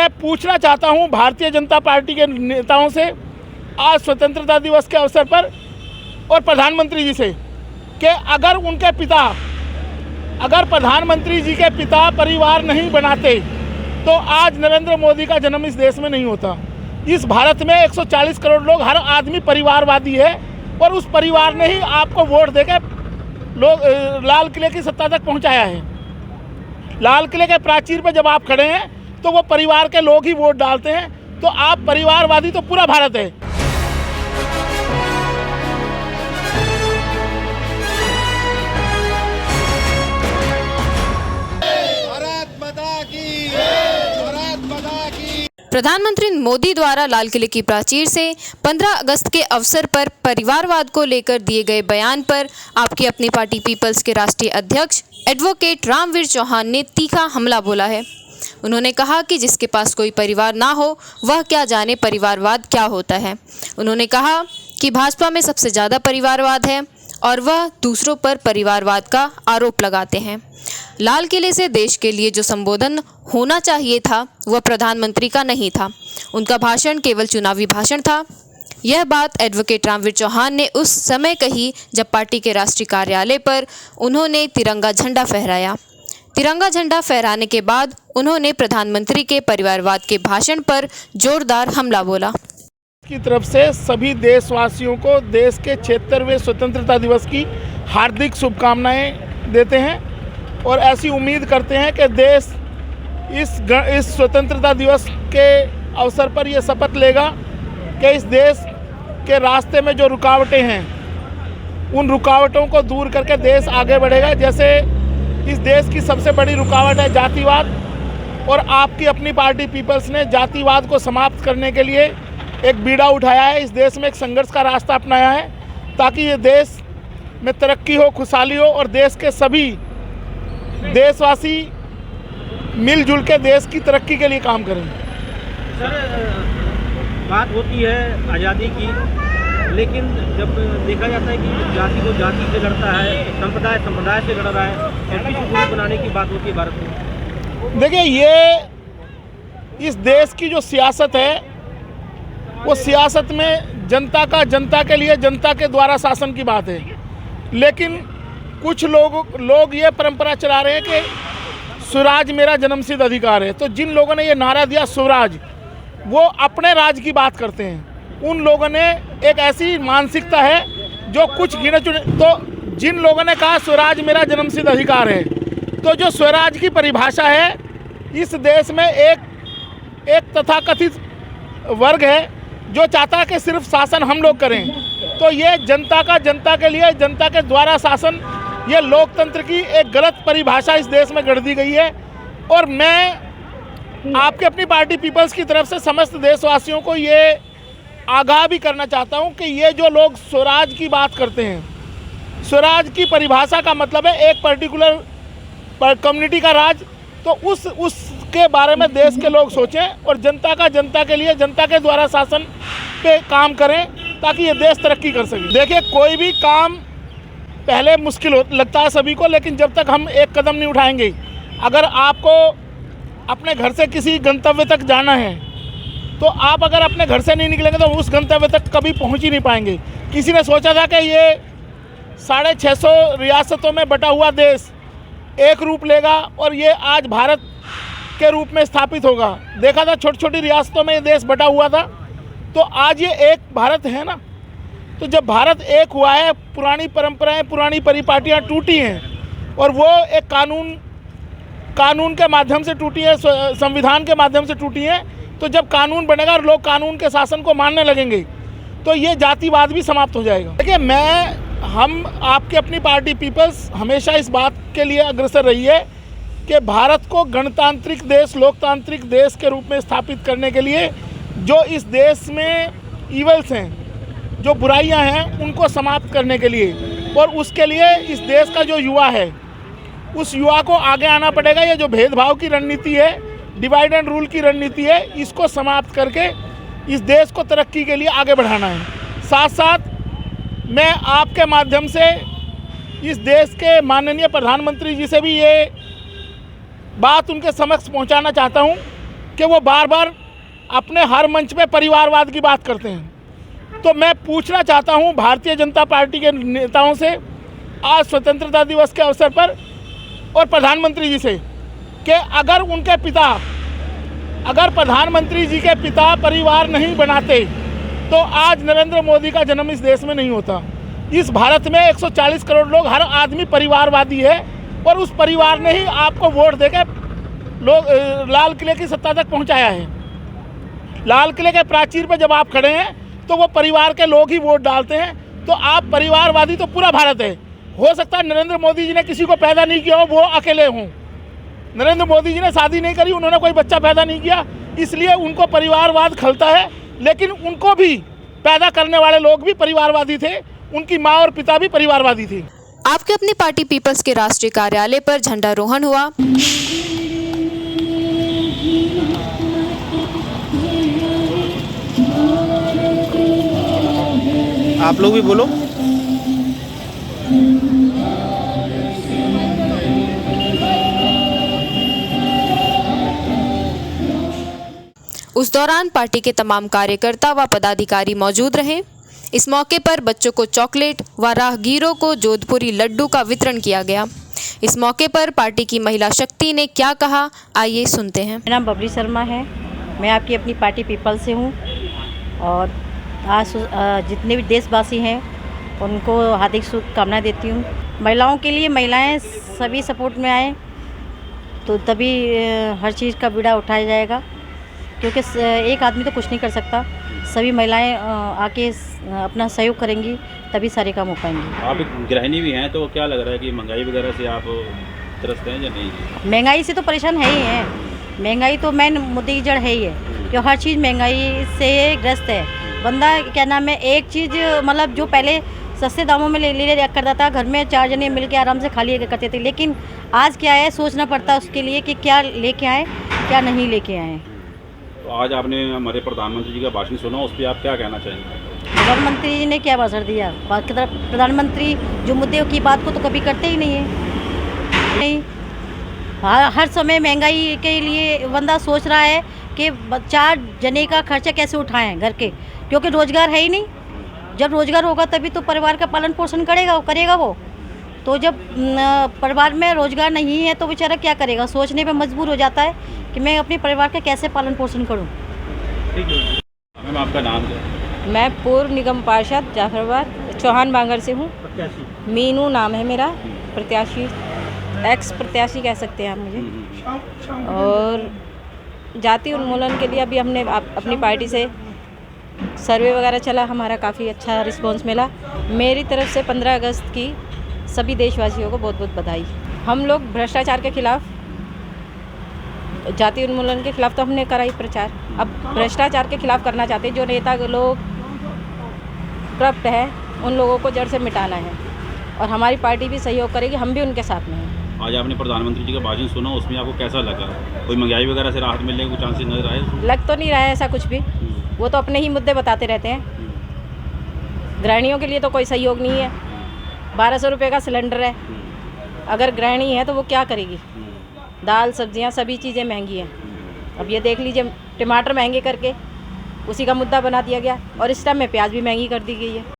मैं पूछना चाहता हूं भारतीय जनता पार्टी के नेताओं से आज स्वतंत्रता दिवस के अवसर पर और प्रधानमंत्री जी से कि अगर प्रधानमंत्री जी के पिता परिवार नहीं बनाते तो आज नरेंद्र मोदी का जन्म इस देश में नहीं होता। इस भारत में 140 करोड़ लोग, हर आदमी परिवारवादी है और उस परिवार ने ही आपको वोट देकर लोग लाल किले की सत्ता तक पहुंचाया है। लाल किले के प्राचीर पर जब आप खड़े हैं तो वो परिवार के लोग ही वोट डालते हैं, तो आप परिवारवादी तो पूरा भारत है। प्रधानमंत्री मोदी द्वारा लाल किले की प्राचीर से 15 अगस्त के अवसर पर परिवारवाद को लेकर दिए गए बयान पर आपकी अपनी पार्टी पीपल्स के राष्ट्रीय अध्यक्ष एडवोकेट रामवीर चौहान ने तीखा हमला बोला है। उन्होंने कहा कि जिसके पास कोई परिवार ना हो वह क्या जाने परिवारवाद क्या होता है। उन्होंने कहा कि भाजपा में सबसे ज़्यादा परिवारवाद है और वह दूसरों पर परिवारवाद का आरोप लगाते हैं। लाल किले से देश के लिए जो संबोधन होना चाहिए था वह प्रधानमंत्री का नहीं था, उनका भाषण केवल चुनावी भाषण था। यह बात एडवोकेट रामवीर चौहान ने उस समय कही जब पार्टी के राष्ट्रीय कार्यालय पर उन्होंने तिरंगा झंडा फहराया। तिरंगा झंडा फहराने के बाद उन्होंने प्रधानमंत्री के परिवारवाद के भाषण पर जोरदार हमला बोला। की तरफ से सभी देशवासियों को देश के 76वें स्वतंत्रता दिवस की हार्दिक शुभकामनाएं देते हैं और ऐसी उम्मीद करते हैं कि देश इस स्वतंत्रता दिवस के अवसर पर यह शपथ लेगा कि इस देश के रास्ते में जो रुकावटें हैं उन रुकावटों को दूर करके देश आगे बढ़ेगा। जैसे इस देश की सबसे बड़ी रुकावट है जातिवाद, और आपकी अपनी पार्टी पीपल्स ने जातिवाद को समाप्त करने के लिए एक बीड़ा उठाया है। इस देश में एक संघर्ष का रास्ता अपनाया है ताकि ये देश में तरक्की हो, खुशहाली हो और देश के सभी देशवासी मिलजुल के देश की तरक्की के लिए काम करें। सर, बात होती है आज़ादी की, लेकिन जब देखा जाता है कि जाति को जाति से लड़ता है, संप्रदाय संप्रदाय से लड़ रहा है, एमपी को बनाने की बात होती है भारत में। देखिए, ये इस देश की जो सियासत है वो सियासत में जनता के लिए जनता के द्वारा शासन की बात है, लेकिन कुछ लोग ये परंपरा चला रहे हैं कि स्वराज मेरा जन्मसिद्ध अधिकार है। तो जिन लोगों ने ये नारा दिया स्वराज, वो अपने राज की बात करते हैं। उन लोगों ने एक ऐसी मानसिकता है जो कुछ गिने चुने, तो जिन लोगों ने कहा स्वराज मेरा जन्मसिद्ध अधिकार है, तो जो स्वराज की परिभाषा है, इस देश में एक तथाकथित वर्ग है जो चाहता है कि सिर्फ शासन हम लोग करें। तो ये जनता के लिए जनता के द्वारा शासन, ये लोकतंत्र की एक गलत परिभाषा इस देश में गढ़ दी गई है। और मैं आपके अपनी पार्टी पीपल्स की तरफ से समस्त देशवासियों को ये आगाह भी करना चाहता हूँ कि ये जो लोग स्वराज की बात करते हैं, स्वराज की परिभाषा का मतलब है एक पर्टिकुलर कम्युनिटी का राज। तो उसके बारे में देश के लोग सोचें और जनता के लिए जनता के द्वारा शासन पे काम करें ताकि ये देश तरक्की कर सके। देखिए, कोई भी काम पहले मुश्किल लगता है सभी को, लेकिन जब तक हम एक कदम नहीं उठाएंगे, अगर आपको अपने घर से किसी गंतव्य तक जाना है तो आप अगर अपने घर से नहीं निकलेंगे तो उस गंतव्य तक कभी पहुंच ही नहीं पाएंगे। किसी ने सोचा था कि ये 650 रियासतों में बटा हुआ देश एक रूप लेगा और ये आज भारत के रूप में स्थापित होगा। देखा था छोटी छोटी रियासतों में ये देश बटा हुआ था, तो आज ये एक भारत है ना। तो जब भारत एक हुआ है, पुरानी परंपराएं, पुरानी परिपाटियां टूटी हैं और वो एक कानून के माध्यम से टूटी है, संविधान के माध्यम से टूटी है। तो जब कानून बनेगा और लोग कानून के शासन को मानने लगेंगे तो ये जातिवाद भी समाप्त हो जाएगा। देखिए, हम आपकी अपनी पार्टी पीपल्स हमेशा इस बात के लिए अग्रसर रही है कि भारत को गणतांत्रिक देश, लोकतांत्रिक देश के रूप में स्थापित करने के लिए जो इस देश में ईवल्स हैं, जो बुराइयां हैं, उनको समाप्त करने के लिए, और उसके लिए इस देश का जो युवा है उस युवा को आगे आना पड़ेगा। ये जो भेदभाव की रणनीति है, डिवाइड एंड रूल की रणनीति है, इसको समाप्त करके इस देश को तरक्की के लिए आगे बढ़ाना है। साथ साथ मैं आपके माध्यम से इस देश के माननीय प्रधानमंत्री जी से भी ये बात उनके समक्ष पहुंचाना चाहता हूं कि वो बार बार अपने हर मंच पे परिवारवाद की बात करते हैं। तो मैं पूछना चाहता हूं भारतीय जनता पार्टी के नेताओं से आज स्वतंत्रता दिवस के अवसर पर और प्रधानमंत्री जी से कि अगर प्रधानमंत्री जी के पिता परिवार नहीं बनाते तो आज नरेंद्र मोदी का जन्म इस देश में नहीं होता। इस भारत में 140 करोड़ लोग, हर आदमी परिवारवादी है और उस परिवार ने ही आपको वोट देकर लोग लाल किले की सत्ता तक पहुंचाया है। लाल किले के प्राचीर पर जब आप खड़े हैं तो वो परिवार के लोग ही वोट डालते हैं। तो आप परिवारवादी तो पूरा भारत है। हो सकता है नरेंद्र मोदी जी ने किसी को पैदा नहीं किया हो, वो अकेले हों। नरेंद्र मोदी जी ने शादी नहीं करी, उन्होंने कोई बच्चा पैदा नहीं किया, इसलिए उनको परिवारवाद खलता है। लेकिन उनको भी पैदा करने वाले लोग भी परिवारवादी थे, उनकी माँ और पिता भी परिवारवादी थे। आपके अपनी पार्टी पीपल्स के राष्ट्रीय कार्यालय पर झंडारोहण हुआ। आप लोग भी बोलो। उस दौरान पार्टी के तमाम कार्यकर्ता व पदाधिकारी मौजूद रहे। इस मौके पर बच्चों को चॉकलेट व राहगीरों को जोधपुरी लड्डू का वितरण किया गया। इस मौके पर पार्टी की महिला शक्ति ने क्या कहा, आइए सुनते हैं। मेरा नाम बबली शर्मा है। मैं आपकी अपनी पार्टी पीपल से हूँ और आज जितने भी देशवासी हैं उनको हार्दिक शुभकामनाएं देती हूँ। महिलाओं के लिए महिलाएं सभी सपोर्ट में आए तो तभी हर चीज़ का बीड़ा उठाया जाएगा, क्योंकि एक आदमी तो कुछ नहीं कर सकता। सभी महिलाएं आके अपना सहयोग करेंगी तभी सारे काम हो पाएंगे। आप एक गृहिणी भी हैं, तो क्या लग रहा है कि महंगाई वगैरह से आप त्रस्त हैं या नहीं? महंगाई से तो परेशान है ही है। महंगाई तो मेन मुद्दे की जड़ है ही है, क्यों हर चीज़ महंगाई से ग्रस्त है। बंदा क्या नाम है, एक चीज़ मतलब जो पहले सस्ते दामों में ले करता था, घर में 4 जने मिल के आराम से खा लिया करते थे, लेकिन आज क्या है, सोचना पड़ता है उसके लिए कि क्या लेके आए क्या नहीं लेके आए। तो आज आपने हमारे प्रधानमंत्री जी का भाषण सुना, उस पर आप क्या कहना चाहेंगे? प्रधानमंत्री जी ने क्या भाषण दिया? प्रधानमंत्री जो मुद्दे की बात को तो कभी करते ही नहीं है। नहीं, हर समय महंगाई के लिए बंदा सोच रहा है कि 4 जने का खर्चा कैसे उठाएं घर के, क्योंकि रोज़गार है ही नहीं। जब रोज़गार होगा तभी तो परिवार का पालन पोषण करेगा वो। तो जब परिवार में रोज़गार नहीं है तो बेचारा क्या करेगा, सोचने पे मजबूर हो जाता है कि मैं अपने परिवार का कैसे पालन पोषण करूं। ठीक है मैम, आपका नाम क्या है? मैं पूर्व निगम पार्षद जाफराबाद चौहान बांगर से हूँ। मीनू नाम है मेरा, प्रत्याशी एक्स प्रत्याशी कह सकते हैं आप मुझे। और जाति उन्मूलन के लिए अभी हमने अपनी पार्टी से सर्वे वगैरह चला, हमारा काफ़ी अच्छा रिस्पांस मिला। मेरी तरफ से 15 अगस्त की सभी देशवासियों को बहुत बहुत बधाई। हम लोग भ्रष्टाचार के खिलाफ, जाति उन्मूलन के खिलाफ तो हमने करा ही प्रचार, अब भ्रष्टाचार के खिलाफ करना चाहते हैं। जो नेता लोग करप्ट है उन लोगों को जड़ से मिटाना है और हमारी पार्टी भी सहयोग करेगी, हम भी उनके साथ में हैं। आज आपने प्रधानमंत्री जी का भाषण सुना, उसमें आपको कैसा लगा? कोई महंगाई वगैरह से राहत मिलने के चांसेस नजर आए? लग तो नहीं रहा है ऐसा कुछ भी, वो तो अपने ही मुद्दे बताते रहते हैं। गृहिणियों के लिए तो कोई सहयोग नहीं है। 1200 रुपये का सिलेंडर है, अगर गृहिणी है तो वो क्या करेगी? दाल सब्जियां सभी चीज़ें महंगी हैं। अब ये देख लीजिए, टमाटर महंगे करके उसी का मुद्दा बना दिया गया और इस टाइम में प्याज भी महंगी कर दी गई है।